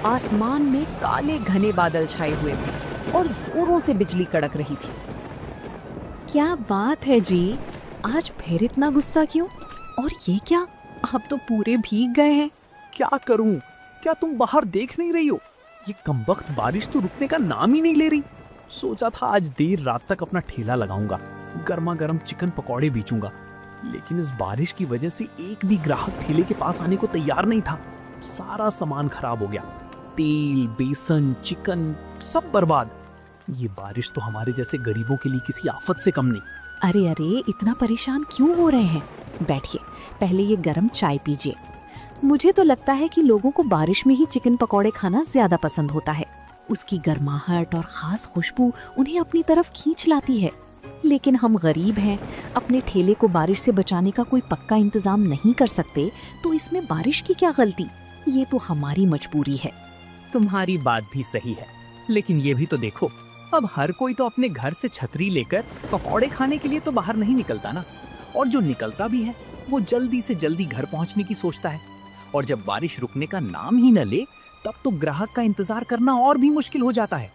आसमान में काले घने बादल छाए हुए थे और जोरों से बिजली कड़क रही थी। क्या बात है जी, आज फिर इतना गुस्सा क्यों? और ये क्या, आप तो पूरे भीग गए हैं। क्या करूं? क्या तुम बाहर देख नहीं रही हो? ये कमबख्त बारिश तो रुकने का नाम ही नहीं ले रही। सोचा था आज देर रात तक अपना ठेला लगाऊंगा, गर्मा गर्म चिकन पकौड़े बेचूंगा, लेकिन इस बारिश की वजह से एक भी ग्राहक ठेले के पास आने को तैयार नहीं था। सारा सामान खराब हो गया, तेल, बेसन, चिकन सब बर्बाद। ये बारिश तो हमारे जैसे गरीबों के लिए किसी आफत से कम नहीं। अरे अरे, इतना परेशान क्यों हो रहे हैं? बैठिए, पहले ये गरम चाय पीजिए। मुझे तो लगता है कि लोगों को बारिश में ही चिकन पकौड़े खाना ज्यादा पसंद होता है। उसकी गर्माहट और खास खुशबू उन्हें अपनी तरफ खींच लाती है। लेकिन हम गरीब हैं, अपने ठेले को बारिश से बचाने का कोई पक्का इंतजाम नहीं कर सकते, तो इसमें बारिश की क्या गलती? ये तो हमारी मजबूरी है। तुम्हारी बात भी सही है, लेकिन ये भी तो देखो, अब हर कोई तो अपने घर से छतरी लेकर पकौड़े खाने के लिए तो बाहर नहीं निकलता ना। और जो निकलता भी है वो जल्दी से जल्दी घर पहुंचने की सोचता है। और जब बारिश रुकने का नाम ही न ले, तब तो ग्राहक का इंतजार करना और भी मुश्किल हो जाता है।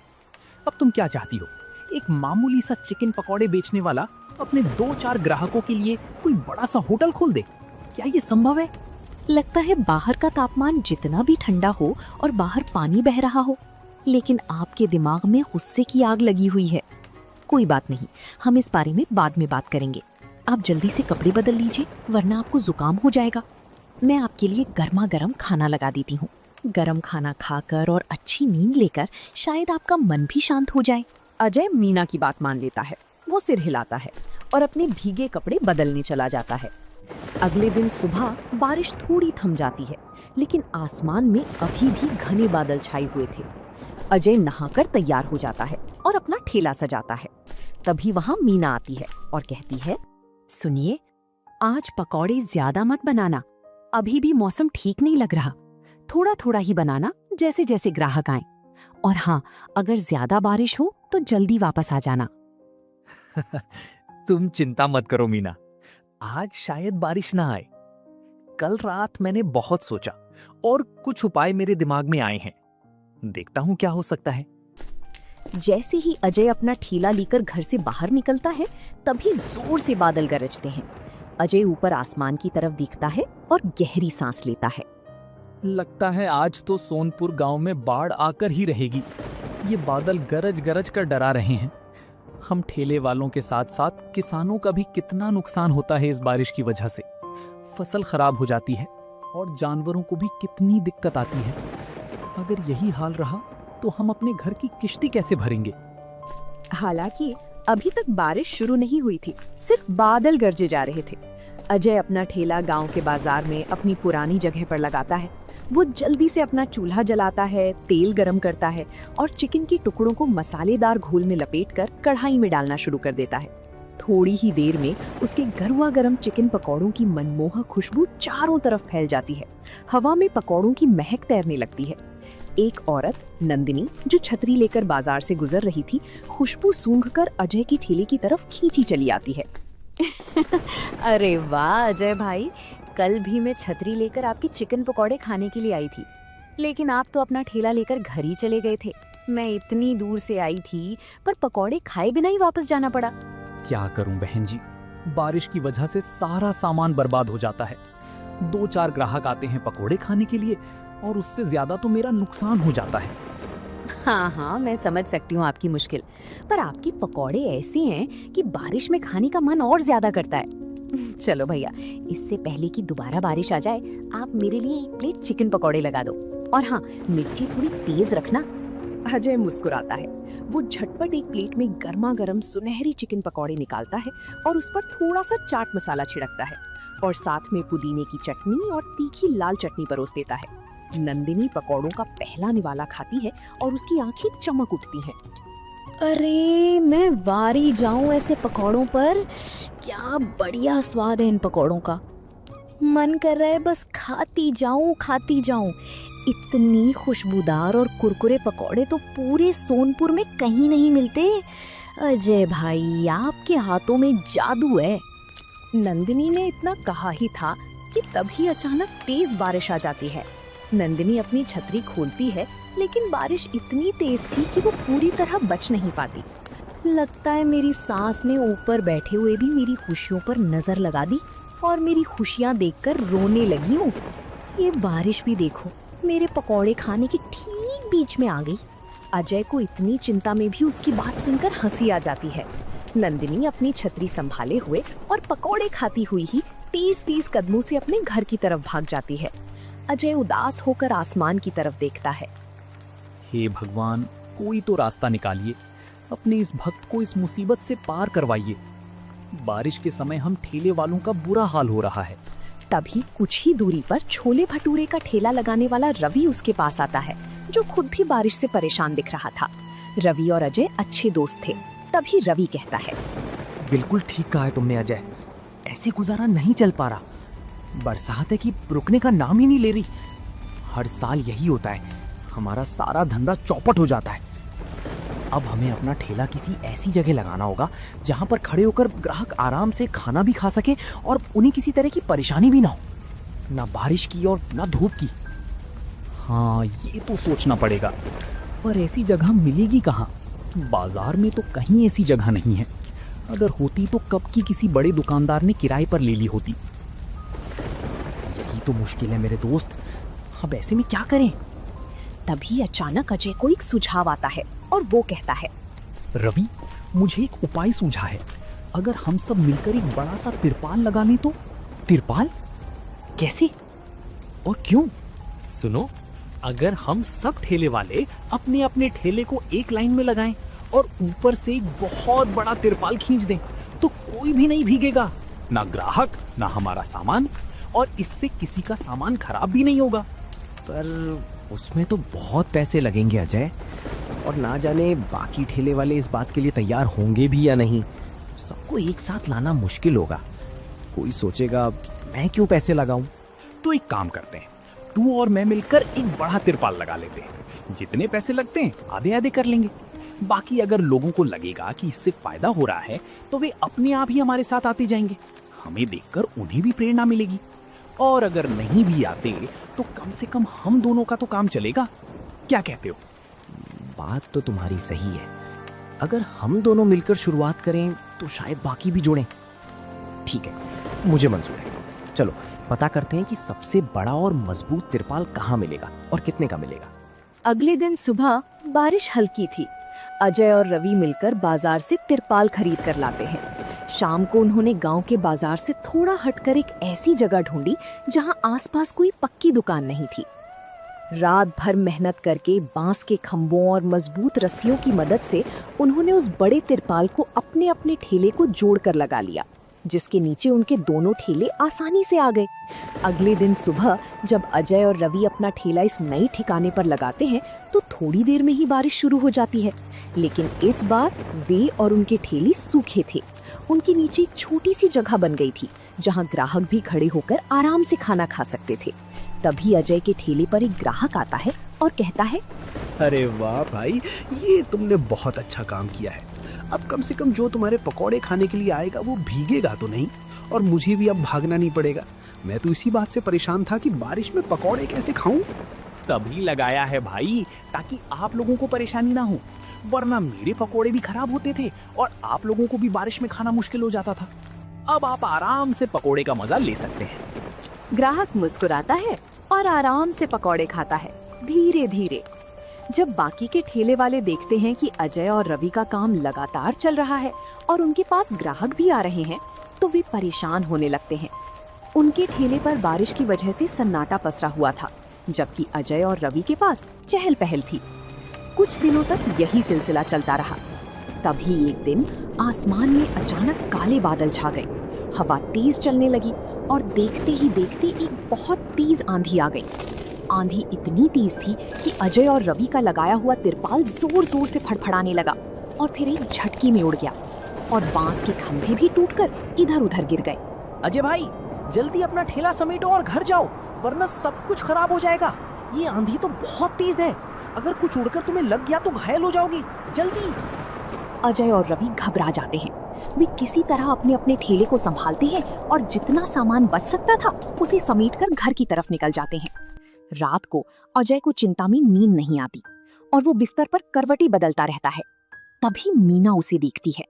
अब तुम क्या चाहती हो? एक मामूली सा चिकन पकौड़े बेचने वाला अपने 2-4 ग्राहकों के लिए कोई बड़ा सा होटल खोल दे? क्या ये संभव है? लगता है बाहर का तापमान जितना भी ठंडा हो और बाहर पानी बह रहा हो, लेकिन आपके दिमाग में गुस्से की आग लगी हुई है। कोई बात नहीं, हम इस बारे में बाद में बात करेंगे। आप जल्दी से कपड़े बदल लीजिए, वरना आपको जुकाम हो जाएगा। मैं आपके लिए गर्मा गर्म खाना लगा देती हूँ। गर्म खाना खाकर और अच्छी नींद लेकर शायद आपका मन भी शांत हो जाए। अजय मीना की बात मान लेता है। वो सिर हिलाता है और अपने भीगे कपड़े बदलने चला जाता है। अगले दिन सुबह बारिश थोड़ी थम जाती है, लेकिन आसमान में अभी भी घने बादल छाए हुए थे। अजय नहाकर तैयार हो जाता है और अपना ठेला सजाता है। तभी वहाँ मीना आती है और कहती है, सुनिए, आज पकौड़े ज्यादा मत बनाना, अभी भी मौसम ठीक नहीं लग रहा। थोड़ा थोड़ा ही बनाना, जैसे जैसे ग्राहक आए। और हाँ, अगर ज्यादा बारिश हो तो जल्दी वापस आ जाना। तुम चिंता मत करो मीना, आज शायद बारिश ना आए। कल रात मैंने बहुत सोचा और कुछ उपाय मेरे दिमाग में आए हैं। देखता हूँ क्या हो सकता है। जैसे ही अजय अपना ठेला लेकर घर से बाहर निकलता है, तभी जोर से बादल गरजते हैं। अजय ऊपर आसमान की तरफ देखता है और गहरी सांस लेता है। लगता है आज तो सोनपुर गांव में बाढ़ आकर ही रहेगी। ये बादल गरज गरज कर डरा रहे हैं। हम ठेले वालों के साथ साथ किसानों का भी कितना नुकसान होता है इस बारिश की वजह से। फसल खराब हो जाती है और जानवरों को भी कितनी दिक्कत आती है। अगर यही हाल रहा तो हम अपने घर की किश्ती कैसे भरेंगे? हालांकि अभी तक बारिश शुरू नहीं हुई थी, सिर्फ बादल गरजे जा रहे थे। अजय अपना ठेला गांव के बाजार में अपनी पुरानी जगह पर लगाता है। वो जल्दी से अपना चूल्हा जलाता है, तेल गरम करता है और चिकन के टुकड़ों को मसालेदार घोल में लपेटकर कढ़ाई में डालना शुरू कर देता है। थोड़ी ही देर में उसके गरमा गर्म चिकन पकौड़ों की मनमोहक खुशबू चारों तरफ फैल जाती है। हवा में पकौड़ों की महक तैरने लगती है। एक औरत, नंदिनी, जो छतरी लेकर बाजार से गुजर रही थी, खुशबू सूंघकर अजय की ठेले की तरफ खींची चली आती है। अरे वाह अजय भाई, कल भी मैं छतरी लेकर आपके चिकन पकौड़े खाने के लिए आई थी, लेकिन आप तो अपना ठेला लेकर घर ही चले गए थे। मैं इतनी दूर से आई थी, पर पकौड़े खाए बिना ही वापस जाना पड़ा। क्या करूं बहन जी, बारिश की वजह से सारा सामान बर्बाद हो जाता है। 2-4 ग्राहक आते हैं पकौड़े खाने के लिए और उससे ज्यादा तो मेरा नुकसान हो जाता है। हाँ, मैं समझ सकती हूँ आपकी मुश्किल, पर आपके पकौड़े ऐसे हैं कि बारिश में खाने का मन और ज्यादा करता है। चलो भैया, इससे पहले कि दोबारा बारिश आ जाए, आप मेरे लिए 1 प्लेट चिकन पकौड़े लगा दो। और हाँ, मिर्ची थोड़ी तेज रखना। अजय मुस्कुराता है। वो झटपट एक प्लेट में गर्मा गर्म सुनहरी चिकन पकौड़े निकालता है और उस पर थोड़ा सा चाट मसाला छिड़कता है और साथ में पुदीने की चटनी और तीखी लाल चटनी परोस देता है। नंदिनी पकौड़ों का पहला निवाला खाती है और उसकी आंखें चमक उठती हैं। अरे मैं वारी जाऊं ऐसे पकौड़ों पर, क्या बढ़िया स्वाद है इन पकौड़ों का। मन कर रहा है बस खाती जाऊं। इतनी खुशबूदार और कुरकुरे पकौड़े तो पूरे सोनपुर में कहीं नहीं मिलते। अजय भाई, आपके हाथों में जादू है। नंदिनी ने इतना कहा ही था कि तभी अचानक तेज बारिश आ जाती है। नंदिनी अपनी छतरी खोलती है, लेकिन बारिश इतनी तेज थी कि वो पूरी तरह बच नहीं पाती। लगता है मेरी सास ने ऊपर बैठे हुए भी मेरी खुशियों पर नजर लगा दी और मेरी खुशियां देखकर रोने लगी हूँ। ये बारिश भी देखो मेरे पकौड़े खाने के ठीक बीच में आ गई। अजय को इतनी चिंता में भी उसकी बात सुनकर हंसी आ जाती है। नंदिनी अपनी छतरी संभाले हुए और पकौड़े खाती हुई ही 30-30 कदमों से अपने घर की तरफ भाग जाती है। अजय उदास होकर आसमान की तरफ देखता है। हे भगवान, कोई तो रास्ता निकालिए, अपने इस भक्त को इस मुसीबत से पार करवाइए। बारिश के समय हम ठेले वालों का बुरा हाल हो रहा है। तभी कुछ ही दूरी पर छोले भटूरे का ठेला लगाने वाला रवि उसके पास आता है, जो खुद भी बारिश से परेशान दिख रहा था। रवि और अजय अच्छे दोस्त थे। तभी रवि कहता है, बिल्कुल ठीक कहा है तुमने अजय, ऐसे गुजारा नहीं चल पा रहा। बरसात है कि रुकने का नाम ही नहीं ले रही। हर साल यही होता है, हमारा सारा धंधा चौपट हो जाता है। अब हमें अपना ठेला किसी ऐसी जगह लगाना होगा जहां पर खड़े होकर ग्राहक आराम से खाना भी खा सके और उन्हें किसी तरह की परेशानी भी ना हो, ना बारिश की और ना धूप की। हाँ, ये तो सोचना पड़ेगा, पर ऐसी जगह मिलेगी कहाँ? बाजार में तो कहीं ऐसी जगह नहीं है। अगर होती तो कब की किसी बड़े दुकानदार ने किराए पर ले ली होती। यही तो मुश्किल है मेरे दोस्त, अब ऐसे में क्या करें? तभी अचानक अजय को एक सुझाव आता है और वो कहता है, रवि, मुझे एक उपाय सूझा है। अगर हम सब मिलकर एक बड़ा सा तिरपाल लगा लें तो? तिरपाल? कैसे और क्यों? सुनो, अगर हम सब ठेले वाले अपने अपने ठेले को एक लाइन में लगाएं और ऊपर से एक बहुत बड़ा तिरपाल खींच दें, तो कोई भी नहीं भीगेगा, ना ग्राहक ना हमारा सामान, और इससे किसी का सामान खराब भी नहीं होगा। पर उसमें तो बहुत पैसे लगेंगे अजय, और ना जाने बाकी ठेले वाले इस बात के लिए तैयार होंगे भी या नहीं। सबको एक साथ लाना मुश्किल होगा। कोई सोचेगा मैं क्यों पैसे लगाऊं। तो एक काम करते हैं, तू और मैं मिलकर एक बड़ा तिरपाल लगा लेते हैं। जितने पैसे लगते हैं आधे आधे कर लेंगे। बाकी अगर लोगों को लगेगा कि इससे फायदा हो रहा है तो वे अपने आप ही हमारे साथ आते जाएंगे। हमें देखकर उन्हें भी प्रेरणा मिलेगी। और अगर नहीं भी आते तो कम से कम हम दोनों का तो काम चलेगा। क्या कहते हो? बात तो तुम्हारी सही है। अगर हम दोनों मिलकर शुरुआत करें तो शायद बाकी भी जुड़ें। ठीक है, मुझे मंजूर है। चलो पता करते हैं कि सबसे बड़ा और मजबूत तिरपाल कहाँ मिलेगा और कितने का मिलेगा। अगले दिन सुबह बारिश हल्की थी। अजय और रवि मिलकर बाजार से तिरपाल खरीद कर लाते हैं। शाम को उन्होंने गांव के बाजार से थोड़ा हटकर एक ऐसी जगह ढूंढी जहां आसपास कोई पक्की दुकान नहीं थी। रात भर मेहनत करके बांस के खंभों और मजबूत रस्सियों की मदद से उन्होंने उस बड़े तिरपाल को अपने अपने ठेले को जोड़कर लगा लिया, जिसके नीचे उनके दोनों ठेले आसानी से आ गए। अगले दिन सुबह जब अजय और रवि अपना ठेला इस नए ठिकाने पर लगाते हैं तो थोड़ी देर में ही बारिश शुरू हो जाती है। लेकिन इस बार वे और उनके ठेले सूखे थे। उनके नीचे एक छोटी सी जगह बन गई थी जहां ग्राहक भी खड़े होकर आराम से खाना खा सकते थे। तभी अजय के ठेले पर एक ग्राहक आता है और कहता है, अरे वाह भाई, ये तुमने बहुत अच्छा काम किया है। अब कम से कम जो तुम्हारे पकौड़े खाने के लिए आएगा वो भीगेगा तो नहीं, और मुझे भी अब भागना नहीं पड़ेगा। मैं तो इसी बात से परेशान था कि बारिश में पकौड़े कैसे खाऊं। तभी लगाया है भाई, ताकि आप लोगों को परेशानी ना हो, वरना मेरे पकौड़े भी खराब होते थे और आप लोगों को भी बारिश में खाना मुश्किल हो जाता था। अब आप आराम से पकौड़े का मजा ले सकते हैं। ग्राहक मुस्कुराता है और आराम से पकौड़े खाता है, धीरे धीरे। जब बाकी के ठेले वाले देखते हैं कि अजय और रवि का काम लगातार चल रहा है और उनके पास ग्राहक भी आ रहे हैं, तो वे परेशान होने लगते हैं। उनके ठेले पर बारिश की वजह से सन्नाटा पसरा हुआ था, जबकि अजय और रवि के पास चहल पहल थी। कुछ दिनों तक यही सिलसिला चलता रहा। तभी एक दिन आसमान में अचानक काले बादल छा गए। हवा तेज चलने लगी और देखते ही देखते एक बहुत तेज आंधी आ गई। आंधी इतनी तेज थी कि अजय और रवि का लगाया हुआ तिरपाल जोर जोर से फड़फड़ाने लगा और फिर एक झटके में उड़ गया और बांस के खंभे भी टूटकर इधर उधर गिर गए। अजय भाई, जल्दी अपना ठेला समेटो और घर जाओ, वरना सब कुछ खराब हो जाएगा। ये आंधी तो बहुत तेज है, अगर कुछ उड़कर तुम्हें लग गया तो घायल हो जाओगी। जल्दी। अजय और रवि घबरा जाते हैं। वे किसी तरह अपने अपने ठेले को संभालते हैं और जितना सामान बच सकता था उसे समेटकर घर की तरफ निकल जाते हैं। रात को अजय को चिंता में नींद नहीं आती और वो बिस्तर पर करवटी बदलता रहता है। तभी मीना उसे देखती है।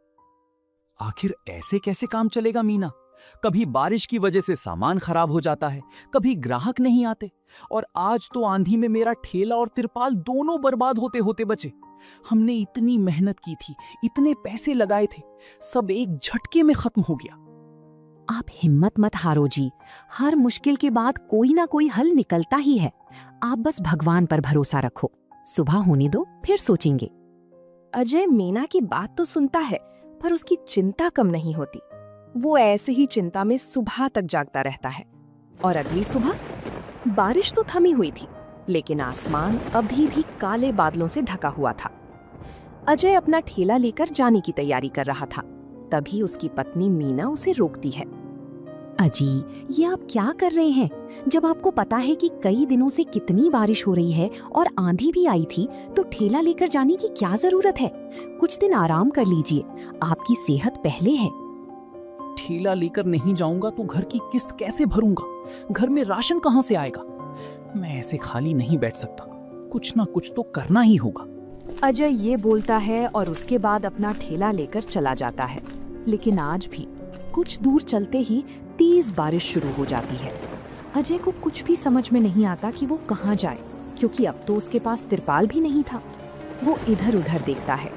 आखिर ऐसे कैसे काम चलेगा मीना? कभी बारिश की वजह से सामान खराब हो जाता है, कभी ग्राहक नहीं आते, और आज तो आंधी में मेरा ठेला और तिरपाल दोनों बर्बाद होते होते बचे। हमने इतनी मेहनत की थी, इतने पैसे लगाए थे, सब एक झटके में खत्म हो गया। आप हिम्मत मत हारो जी, हर मुश्किल के बाद कोई ना कोई हल निकलता ही है। आप बस भगवान पर भरोसा रखो, सुबह होने दो, फिर सोचेंगे। अजय मीना की बात तो सुनता है, पर उसकी चिंता कम नहीं होती। वो ऐसे ही चिंता में सुबह तक जागता रहता है। और अगली सुबह बारिश तो थमी हुई थी, लेकिन आसमान अभी भी काले बादलों से ढका हुआ था। अजय अपना ठेला लेकर जाने की तैयारी कर रहा था। तभी उसकी पत्नी मीना उसे रोकती है। अजी, ये आप क्या कर रहे हैं? जब आपको पता है कि कई दिनों से कितनी बारिश हो रही है और आंधी भी आई थी, तो ठेला लेकर जाने की क्या जरूरत है? कुछ दिन आराम कर लीजिए, आपकी सेहत पहले है। ठेला लेकर नहीं जाऊंगा तो घर की किस्त कैसे भरूंगा? घर में राशन कहां से आएगा? मैं ऐसे खाली नहीं बैठ सकता, कुछ ना कुछ तो करना ही होगा। अजय ये बोलता है और उसके बाद अपना ठेला लेकर चला जाता है। लेकिन आज भी कुछ दूर चलते ही तेज बारिश शुरू हो जाती है। अजय को कुछ भी समझ में नहीं आता कि वो कहाँ जाए, क्योंकि अब तो उसके पास तिरपाल भी नहीं था। वो इधर उधर देखता है।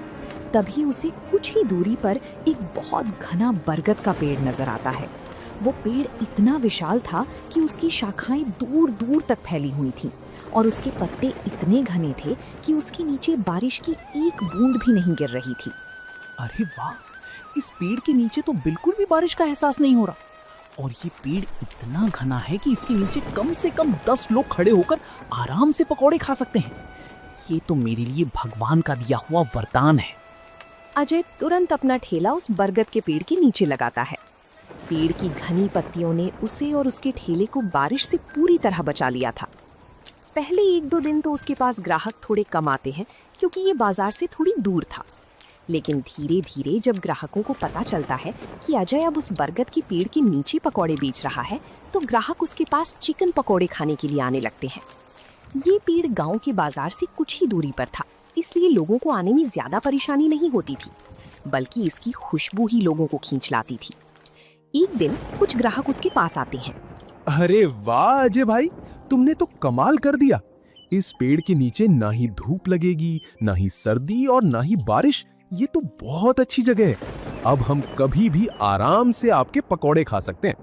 तभी उसे कुछ ही दूरी पर एक बहुत घना बरगद का पेड़ नजर आता है। वो पेड़ इतना विशाल था कि उसकी शाखाएं दूर दूर तक फैली हुई थीं और उसके पत्ते इतने घने थे कि उसके नीचे बारिश की एक बूंद भी नहीं गिर रही थी। अरे वाह, इस पेड़ के नीचे तो बिल्कुल भी बारिश का एहसास नहीं हो रहा। और ये पेड़ इतना घना है कि इसके नीचे कम से कम 10 लोग खड़े होकर आराम से पकौड़े खा सकते हैं। ये तो मेरे लिए भगवान का दिया हुआ वरदान है। अजय तुरंत अपना ठेला उस बरगद के पेड़ के नीचे लगाता है। पेड़ की घनी पत्तियों ने उसे और उसके ठेले को बारिश से पूरी तरह बचा लिया था। पहले 1-2 दिन तो उसके पास ग्राहक थोड़े कम आते हैं, क्योंकि ये बाजार से थोड़ी दूर था। लेकिन धीरे धीरे जब ग्राहकों को पता चलता है कि अजय अब उस बरगद के पेड़ के नीचे पकौड़े बेच रहा है, तो ग्राहक उसके पास चिकन पकौड़े खाने के लिए आने लगते हैं। ये पेड़ गांव के बाजार से कुछ ही दूरी पर था, इसलिए लोगों को आने में ज्यादा परेशानी नहीं होती थी, बल्कि इसकी खुशबू ही लोगों को खींच लाती थी। एक दिन कुछ ग्राहक उसके पास आते हैं। अरे वाह अजय भाई, तुमने तो कमाल कर दिया। इस पेड़ के नीचे ना ही धूप लगेगी, ना ही सर्दी और ना ही बारिश। ये तो बहुत अच्छी जगह है। अब हम कभी भी आराम से आपके पकौड़े खा सकते हैं।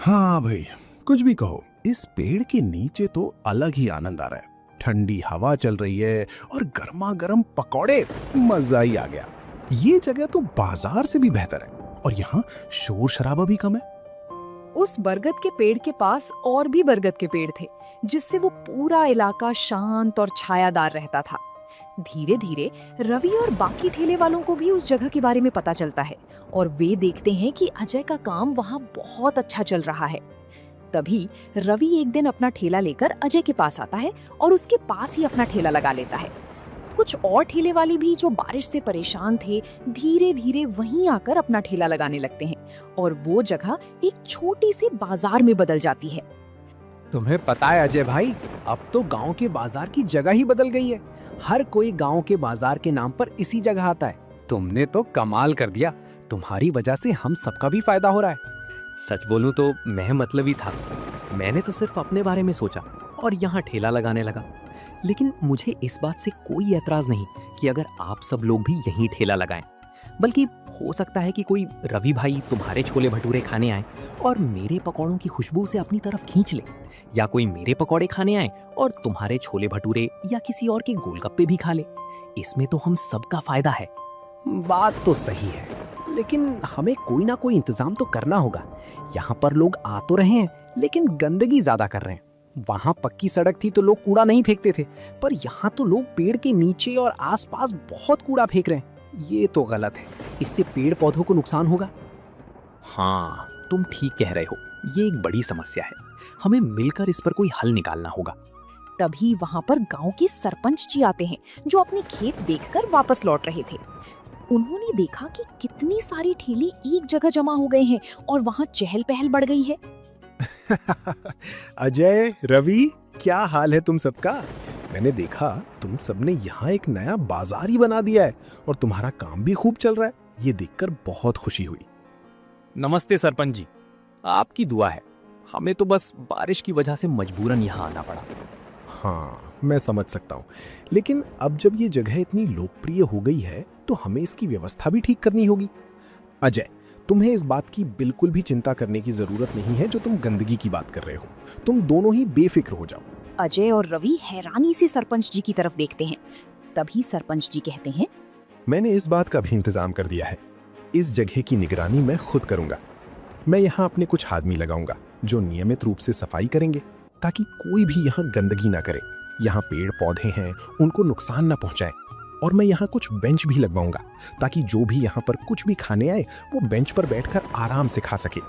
हाँ भाई, कुछ भी कहो, इस पेड़ के नीचे तो अलग ही आनंद आ रहा है। ठंडी हवा चल रही है और गर्मा गर्म पकौड़े, मजा ही आ गया। ये जगह तो बाजार से भी बेहतर है और यहाँ शोर शराबा भी कम है। उस बरगद के पेड़ के पास और भी बरगद के पेड़ थे, जिससे वो पूरा इलाका शांत और छायादार रहता था। धीरे धीरे रवि और बाकी ठेले वालों को भी उस जगह के बारे में पता चलता है और वे देखते हैं कि अजय का काम वहाँ बहुत अच्छा चल रहा है। तभी रवि एक दिन अपना ठेला लेकर अजय के पास आता है और उसके पास ही अपना ठेला लगा लेता है। कुछ और ठेले वाले भी जो बारिश से परेशान थे, धीरे धीरे वहीं आकर अपना ठेला लगाने लगते हैं और वो जगह एक छोटी सी बाजार में बदल जाती है। तुम्हें पता है अजय भाई, अब तो गांव के बाजार की जगह ही बदल गई है। हर कोई गांव के बाजार के नाम पर इसी जगह आता है। तुमने तो कमाल कर दिया। तुम्हारी वजह से हम सबका भी फायदा हो रहा है। सच बोलूं तो मैं मतलबी था। मैंने तो सिर्फ अपने बारे में सोचा और यहाँ ठेला लगाने लगा। लेकिन मुझे इस बात से कोई एतराज नहीं कि अगर आप सब लोग भी यहीं ठेला लगाएं। बल्कि हो सकता है कि कोई रवि भाई तुम्हारे छोले भटूरे खाने आए और मेरे पकौड़ों की खुशबू से अपनी तरफ खींच ले, या कोई मेरे पकौड़े खाने आए और तुम्हारे छोले भटूरे या किसी और के गोलगप्पे भी खा ले। इसमें तो हम सबका फायदा है। बात तो सही है, लेकिन हमें कोई ना कोई इंतजाम तो करना होगा। यहाँ पर लोग आ तो रहे हैं, लेकिन गंदगी ज्यादा कर रहे हैं। वहाँ पक्की सड़क थी तो लोग कूड़ा नहीं फेंकते थे, पर यहाँ तो लोग पेड़ के नीचे और आसपास बहुत कूड़ा फेंक रहे हैं। ये तो गलत है, इससे पेड़ पौधों को नुकसान होगा। हाँ, तुम ठीक कह रहे हो। ये एक बड़ी समस्या है। हमें मिलकर इस पर कोई हल निकालना होगा। तभी वहाँ पर गांव के सरपंच जी आते हैं, जो अपने खेत देखकर वापस लौट रहे थे। उन्होंने देखा कि कितनी सारी ठेले एक जगह जमा हो गए हैं और वहाँ चहल पहल बढ़ गई है। अजय, रवि, क्या हाल है तुम सबका? मैंने देखा तुम सबने यहाँ एक नया बाजार ही बना दिया है और तुम्हारा काम भी खूब चल रहा है। ये देखकर बहुत खुशी हुई। नमस्ते सरपंच जी, आपकी दुआ है। हमें तो बस बारिश की वजह से मजबूरन यहाँ आना पड़ा। हाँ, मैं समझ सकता हूँ, लेकिन अब जब ये जगह इतनी लोकप्रिय हो गई है तो हमें इसकी व्यवस्था भी ठीक करनी होगी। अजय, तुम्हें इस बात की बिल्कुल भी चिंता करने की जरूरत नहीं है जो तुम गंदगी की बात कर रहे हो। तुम दोनों ही बेफिक्र हो जाओ। अजय और रवि हैरानी से सरपंच जी की तरफ देखते हैं। तभी सरपंच जी कहते हैं, मैंने इस बात का भी इंतजाम कर दिया है। इस जगह की निगरानी मैं खुद करूंगा। मैं यहाँ अपने कुछ आदमी लगाऊंगा जो नियमित रूप से सफाई करेंगे ताकि कोई भी यहाँ गंदगी ना करे। यहाँ पेड़ पौधे हैं, उनको नुकसान ना पहुंचाए। और मैं यहाँ कुछ बेंच भी लगवाऊंगा ताकि जो भी यहाँ पर कुछ भी खाने आए वो बेंच पर बैठकर आराम से खा सके।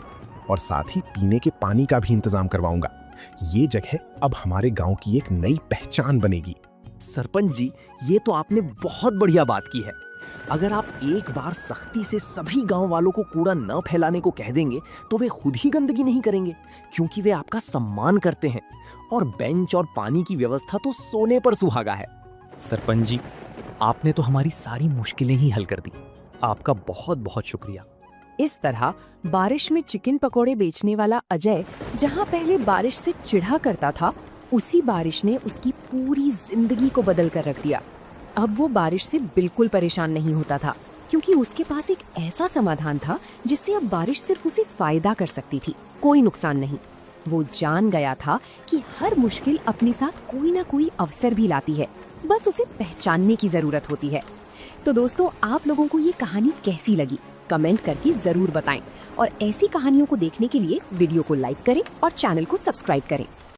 और साथ ही पीने के पानी का भी इंतजाम करवाऊंगा। ये जगह अब हमारे गांव की एक नई पहचान बनेगी। सरपंच जी, ये तो आपने बहुत बढ़िया बात की है। अगर आप एक बार सख्ती से सभी गांव वालों को कूड़ा न फैलाने को कह देंगे तो वे खुद ही गंदगी नहीं करेंगे, क्योंकि वे आपका सम्मान करते हैं। और बेंच और पानी की व्यवस्था तो सोने पर सुहागा है। सरपंच जी, आपने तो हमारी सारी मुश्किलें ही हल कर दी। आपका बहुत बहुत शुक्रिया। इस तरह बारिश में चिकन पकोड़े बेचने वाला अजय जहां पहले बारिश से चिढ़ा करता था, उसी बारिश ने उसकी पूरी जिंदगी को बदल कर रख दिया। अब वो बारिश से बिल्कुल परेशान नहीं होता था, क्योंकि उसके पास एक ऐसा समाधान था जिससे अब बारिश सिर्फ उसे फायदा कर सकती थी, कोई नुकसान नहीं। वो जान गया था कि हर मुश्किल अपने साथ कोई ना कोई अवसर भी लाती है, बस उसे पहचानने की जरूरत होती है। तो दोस्तों, आप लोगों को ये कहानी कैसी लगी कमेंट करके जरूर बताएं, और ऐसी कहानियों को देखने के लिए वीडियो को लाइक करें और चैनल को सब्सक्राइब करें।